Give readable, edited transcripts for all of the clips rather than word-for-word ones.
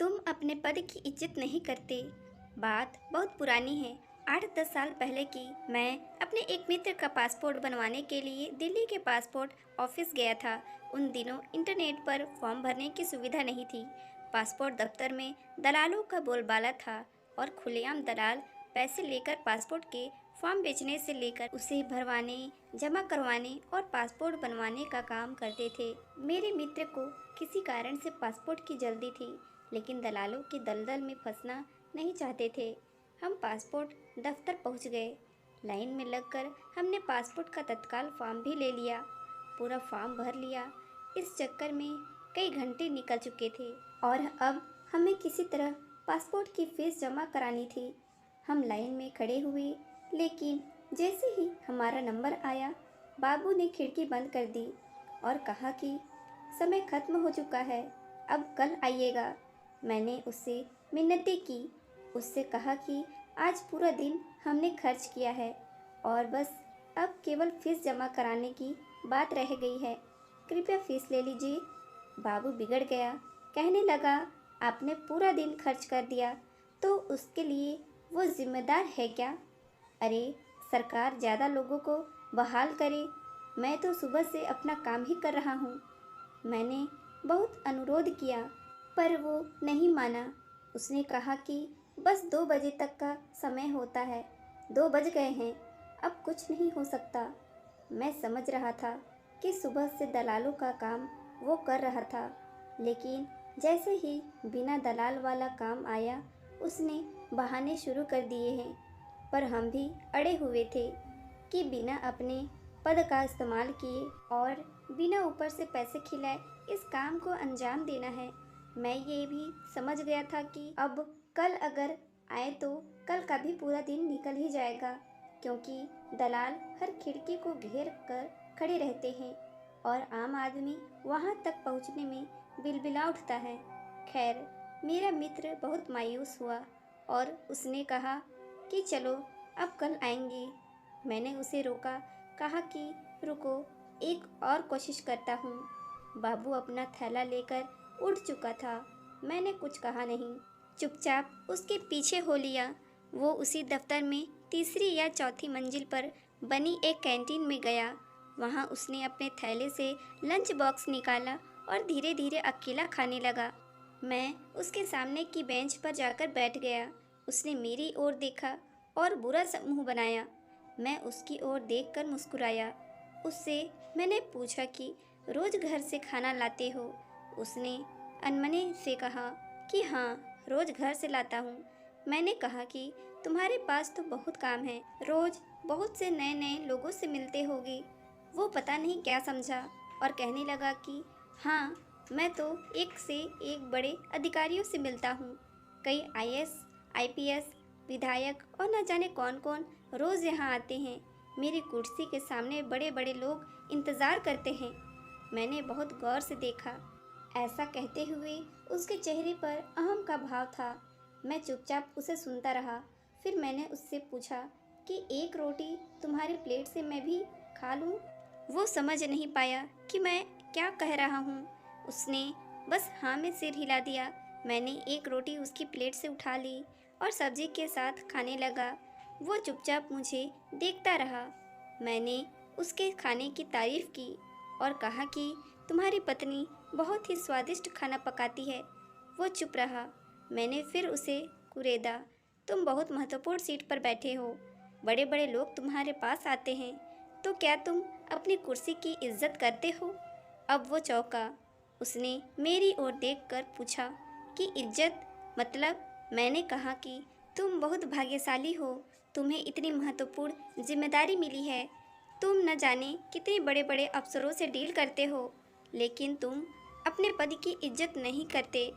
तुम अपने पद की इज्जत नहीं करते। बात बहुत पुरानी है। 8-10 साल पहले की। मैं अपने एक मित्र का पासपोर्ट बनवाने के लिए दिल्ली के पासपोर्ट ऑफिस गया था। उन दिनों इंटरनेट पर फॉर्म भरने की सुविधा नहीं थी। पासपोर्ट दफ्तर में दलालों का बोलबाला था और खुलेआम दलाल पैसे लेकर पासपोर्ट के फॉर्म बेचने से लेकर उसे भरवाने, जमा करवाने और पासपोर्ट बनवाने का काम करते थे। मेरे मित्र को किसी कारण से पासपोर्ट की जल्दी थी, लेकिन दलालों के दलदल में फंसना नहीं चाहते थे। हम पासपोर्ट दफ्तर पहुंच गए। लाइन में लगकर हमने पासपोर्ट का तत्काल फॉर्म भी ले लिया। पूरा फॉर्म भर लिया। इस चक्कर में कई घंटे निकल चुके थे और अब हमें किसी तरह पासपोर्ट की फीस जमा करानी थी। हम लाइन में खड़े हुए, लेकिन जैसे ही हमारा नंबर आया, बाबू ने खिड़की बंद कर दी और कहा कि समय खत्म हो चुका है, अब कल आइएगा। मैंने उससे मिन्नतें की, उससे कहा कि आज पूरा दिन हमने खर्च किया है और बस अब केवल फीस जमा कराने की बात रह गई है, कृपया फीस ले लीजिए। बाबू बिगड़ गया, कहने लगा, आपने पूरा दिन खर्च कर दिया तो उसके लिए वो जिम्मेदार है क्या? अरे सरकार ज़्यादा लोगों को बहाल करे, मैं तो सुबह से अपना काम ही कर रहा हूँ। मैंने बहुत अनुरोध किया पर वो नहीं माना। उसने कहा कि बस 2 बजे तक का समय होता है, 2 बज गए हैं, अब कुछ नहीं हो सकता। मैं समझ रहा था कि सुबह से दलालों का काम वो कर रहा था, लेकिन जैसे ही बिना दलाल वाला काम आया, उसने बहाने शुरू कर दिए हैं। पर हम भी अड़े हुए थे कि बिना अपने पद का इस्तेमाल किए और बिना ऊपर से पैसे खिलाए इस काम को अंजाम देना है। मैं ये भी समझ गया था कि अब कल अगर आए तो कल का भी पूरा दिन निकल ही जाएगा, क्योंकि दलाल हर खिड़की को घेर कर खड़े रहते हैं और आम आदमी वहां तक पहुंचने में बिलबिला उठता है। खैर, मेरा मित्र बहुत मायूस हुआ और उसने कहा कि चलो अब कल आएंगे। मैंने उसे रोका, कहा कि रुको, एक और कोशिश करता हूँ। बाबू अपना थैला लेकर उठ चुका था। मैंने कुछ कहा नहीं, चुपचाप उसके पीछे हो लिया। वो उसी दफ्तर में तीसरी या चौथी मंजिल पर बनी एक कैंटीन में गया। वहाँ उसने अपने थैले से लंच बॉक्स निकाला और धीरे धीरे अकेला खाने लगा। मैं उसके सामने की बेंच पर जाकर बैठ गया। उसने मेरी ओर देखा और बुरा सा मुंह बनाया। मैं उसकी ओर देखकर मुस्कुराया। उससे मैंने पूछा कि रोज घर से खाना लाते हो? उसने अनमने से कहा कि हाँ, रोज घर से लाता हूँ। मैंने कहा कि तुम्हारे पास तो बहुत काम है, रोज बहुत से नए नए लोगों से मिलते होगे। वो पता नहीं क्या समझा और कहने लगा कि हाँ, मैं तो एक से एक बड़े अधिकारियों से मिलता हूँ। कई आईएएस, आईपीएस, विधायक और न जाने कौन कौन रोज़ यहाँ आते हैं। मेरी कुर्सी के सामने बड़े बड़े लोग इंतज़ार करते हैं। मैंने बहुत गौर से देखा। ऐसा कहते हुए उसके चेहरे पर अहम का भाव था। मैं चुपचाप उसे सुनता रहा। फिर मैंने उससे पूछा कि एक रोटी तुम्हारी प्लेट से मैं भी खा लूँ? वो समझ नहीं पाया कि मैं क्या कह रहा हूँ। उसने बस हाँ में सिर हिला दिया। मैंने एक रोटी उसकी प्लेट से उठा ली और सब्जी के साथ खाने लगा। वो चुपचाप मुझे देखता रहा। मैंने उसके खाने की तारीफ की और कहा कि तुम्हारी पत्नी बहुत ही स्वादिष्ट खाना पकाती है। वो चुप रहा। मैंने फिर उसे कुरेदा, तुम बहुत महत्वपूर्ण सीट पर बैठे हो, बड़े बड़े लोग तुम्हारे पास आते हैं, तो क्या तुम अपनी कुर्सी की इज्जत करते हो? अब वो चौंका। उसने मेरी ओर देखकर पूछा कि इज्जत मतलब? मैंने कहा कि तुम बहुत भाग्यशाली हो, तुम्हें इतनी महत्वपूर्ण जिम्मेदारी मिली है। तुम न जाने कितने बड़े बड़े अफसरों से डील करते हो, लेकिन तुम अपने पद की इज्जत नहीं करते।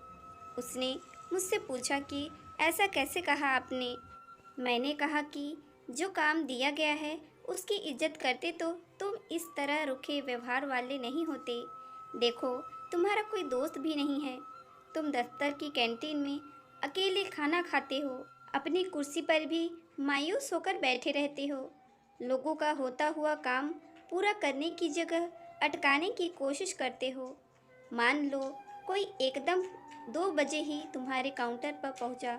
उसने मुझसे पूछा कि ऐसा कैसे कहा आपने? मैंने कहा कि जो काम दिया गया है उसकी इज्जत करते तो तुम इस तरह रुखे व्यवहार वाले नहीं होते। देखो, तुम्हारा कोई दोस्त भी नहीं है। तुम दफ्तर की कैंटीन में अकेले खाना खाते हो, अपनी कुर्सी पर भी मायूस होकर बैठे रहते हो। लोगों का होता हुआ काम पूरा करने की जगह अटकाने की कोशिश करते हो। मान लो कोई एकदम 2 बजे ही तुम्हारे काउंटर पर पहुंचा,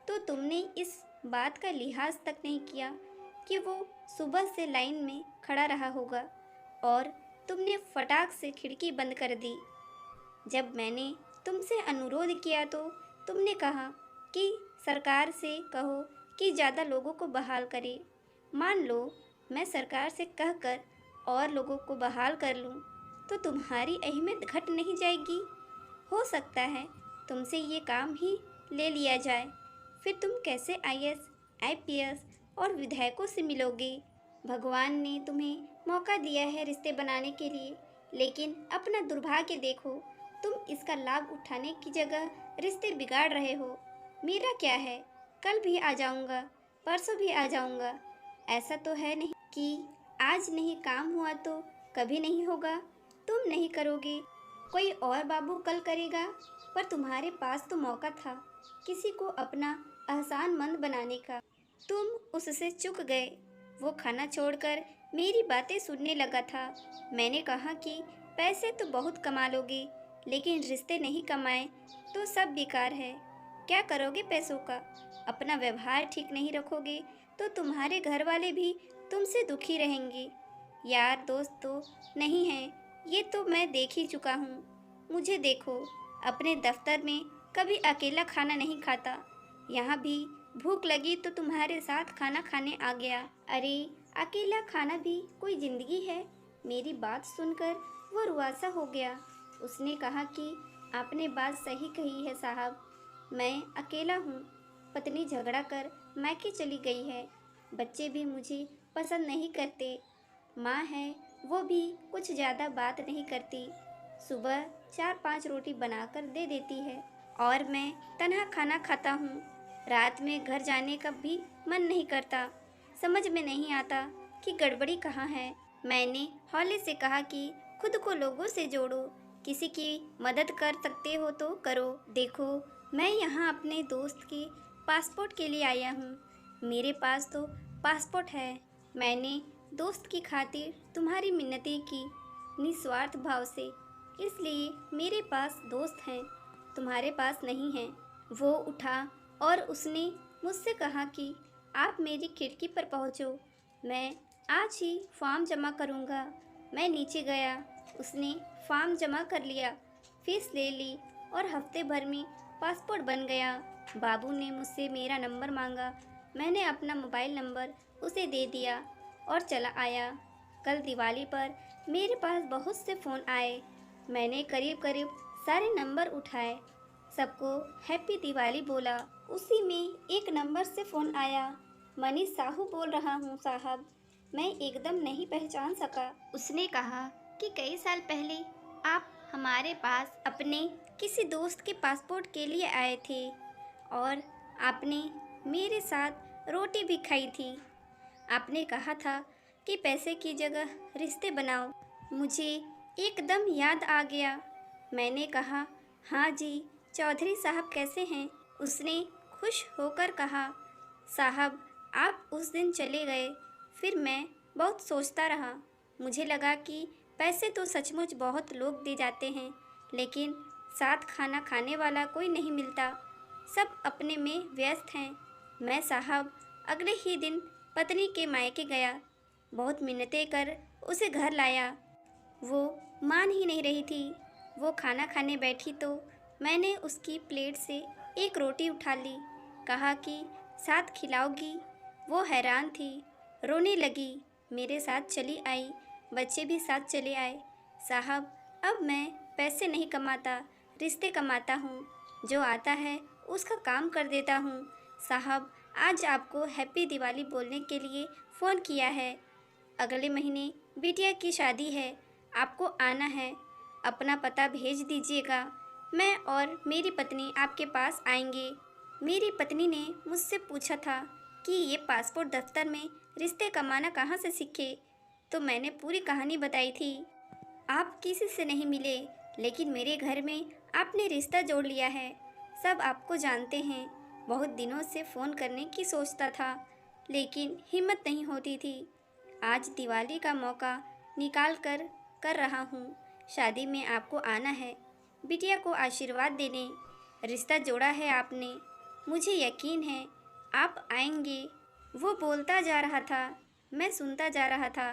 तो तुमने इस बात का लिहाज तक नहीं किया कि वो सुबह से लाइन में खड़ा रहा होगा, और तुमने फटाक से खिड़की बंद कर दी। जब मैंने तुमसे अनुरोध किया तो तुमने कहा कि सरकार से कहो कि ज़्यादा लोगों को बहाल करे। मान लो मैं सरकार से कहकर और लोगों को बहाल कर लूँ, तो तुम्हारी अहमियत घट नहीं जाएगी? हो सकता है तुमसे ये काम ही ले लिया जाए, फिर तुम कैसे आईएएस, आईपीएस और विधायकों से मिलोगे? भगवान ने तुम्हें मौका दिया है रिश्ते बनाने के लिए, लेकिन अपना दुर्भाग्य देखो, तुम इसका लाभ उठाने की जगह रिश्ते बिगाड़ रहे हो। मेरा क्या है, कल भी आ जाऊंगा, परसों भी आ जाऊंगा। ऐसा तो है नहीं कि आज नहीं काम हुआ तो कभी नहीं होगा। तुम नहीं करोगे, कोई और बाबू कल करेगा। पर तुम्हारे पास तो मौका था किसी को अपना एहसानमंद बनाने का, तुम उससे चूक गए। वो खाना छोड़कर मेरी बातें सुनने लगा था। मैंने कहा कि पैसे तो बहुत कमा लोगे, लेकिन रिश्ते नहीं कमाए तो सब बेकार है। क्या करोगे पैसों का? अपना व्यवहार ठीक नहीं रखोगे तो तुम्हारे घर वाले भी तुमसे दुखी रहेंगे। यार दोस्त तो नहीं है, ये तो मैं देख ही चुका हूँ। मुझे देखो, अपने दफ्तर में कभी अकेला खाना नहीं खाता, यहाँ भी भूख लगी तो तुम्हारे साथ खाना खाने आ गया। अरे अकेला खाना भी कोई जिंदगी है? मेरी बात सुनकर वो रुआसा हो गया। उसने कहा कि आपने बात सही कही है साहब, मैं अकेला हूँ। पत्नी झगड़ा कर मायके चली गई है, बच्चे भी मुझे पसंद नहीं करते। माँ है, वो भी कुछ ज़्यादा बात नहीं करती। सुबह 4-5 रोटी बनाकर दे देती है और मैं तन्हा खाना खाता हूँ। रात में घर जाने का भी मन नहीं करता। समझ में नहीं आता कि गड़बड़ी कहाँ है। मैंने हौले से कहा कि खुद को लोगों से जोड़ो, किसी की मदद कर सकते हो तो करो। देखो, मैं यहाँ अपने दोस्त के पासपोर्ट के लिए आया हूँ। मेरे पास तो पासपोर्ट है। मैंने दोस्त की खातिर तुम्हारी मिन्नतें की निस्वार्थ भाव से, इसलिए मेरे पास दोस्त हैं, तुम्हारे पास नहीं हैं। वो उठा और उसने मुझसे कहा कि आप मेरी खिड़की पर पहुँचो, मैं आज ही फॉर्म जमा करूँगा। मैं नीचे गया, उसने फॉर्म जमा कर लिया, फीस ले ली और हफ्ते भर में पासपोर्ट बन गया। बाबू ने मुझसे मेरा नंबर मांगा, मैंने अपना मोबाइल नंबर उसे दे दिया और चला आया। कल दिवाली पर मेरे पास बहुत से फ़ोन आए। मैंने करीब करीब सारे नंबर उठाए, सबको हैप्पी दिवाली बोला। उसी में एक नंबर से फ़ोन आया। मनीष साहू बोल रहा हूँ साहब। मैं एकदम नहीं पहचान सका। उसने कहा कि कई साल पहले आप हमारे पास अपने किसी दोस्त के पासपोर्ट के लिए आए थे और आपने मेरे साथ रोटी भी खाई थी। आपने कहा था कि पैसे की जगह रिश्ते बनाओ। मुझे एकदम याद आ गया। मैंने कहा, हाँ जी, चौधरी साहब कैसे हैं? उसने खुश होकर कहा, साहब आप उस दिन चले गए, फिर मैं बहुत सोचता रहा। मुझे लगा कि पैसे तो सचमुच बहुत लोग दे जाते हैं, लेकिन साथ खाना खाने वाला कोई नहीं मिलता। सब अपने में व्यस्त हैं। मैं साहब अगले ही दिन पत्नी के मायके गया, बहुत मिन्नतें कर उसे घर लाया। वो मान ही नहीं रही थी। वो खाना खाने बैठी तो मैंने उसकी प्लेट से एक रोटी उठा ली, कहा कि साथ खिलाओगी? वो हैरान थी, रोने लगी, मेरे साथ चली आई, बच्चे भी साथ चले आए। साहब अब मैं पैसे नहीं कमाता, रिश्ते कमाता हूँ। जो आता है उसका काम कर देता हूँ। साहब आज आपको हैप्पी दिवाली बोलने के लिए फ़ोन किया है। अगले महीने बिटिया की शादी है, आपको आना है। अपना पता भेज दीजिएगा, मैं और मेरी पत्नी आपके पास आएंगे। मेरी पत्नी ने मुझसे पूछा था कि ये पासपोर्ट दफ्तर में रिश्ते कमाना कहाँ से सीखे, तो मैंने पूरी कहानी बताई थी। आप किसी से नहीं मिले, लेकिन मेरे घर में आपने रिश्ता जोड़ लिया है। सब आपको जानते हैं। बहुत दिनों से फ़ोन करने की सोचता था, लेकिन हिम्मत नहीं होती थी। आज दिवाली का मौका निकाल कर रहा हूँ। शादी में आपको आना है। बिटिया को आशीर्वाद देने रिश्ता जोड़ा है आपने। मुझे यकीन है आप आएंगे। वो बोलता जा रहा था, मैं सुनता जा रहा था।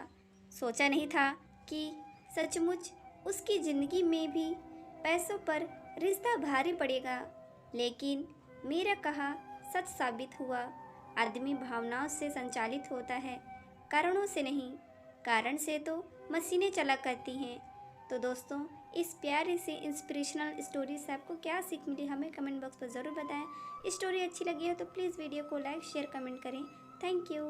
सोचा नहीं था कि सचमुच उसकी ज़िंदगी में भी पैसों पर रिश्ता भारी पड़ेगा। लेकिन मेरा कहा सच साबित हुआ। आदमी भावनाओं से संचालित होता है, कारणों से नहीं। कारण से तो मशीनें चला करती हैं। तो दोस्तों, इस प्यारे से इंस्पिरेशनल स्टोरी से आपको क्या सीख मिली हमें कमेंट बॉक्स पर ज़रूर बताएं। स्टोरी अच्छी लगी हो तो प्लीज़ वीडियो को लाइक शेयर कमेंट करें। Thank you.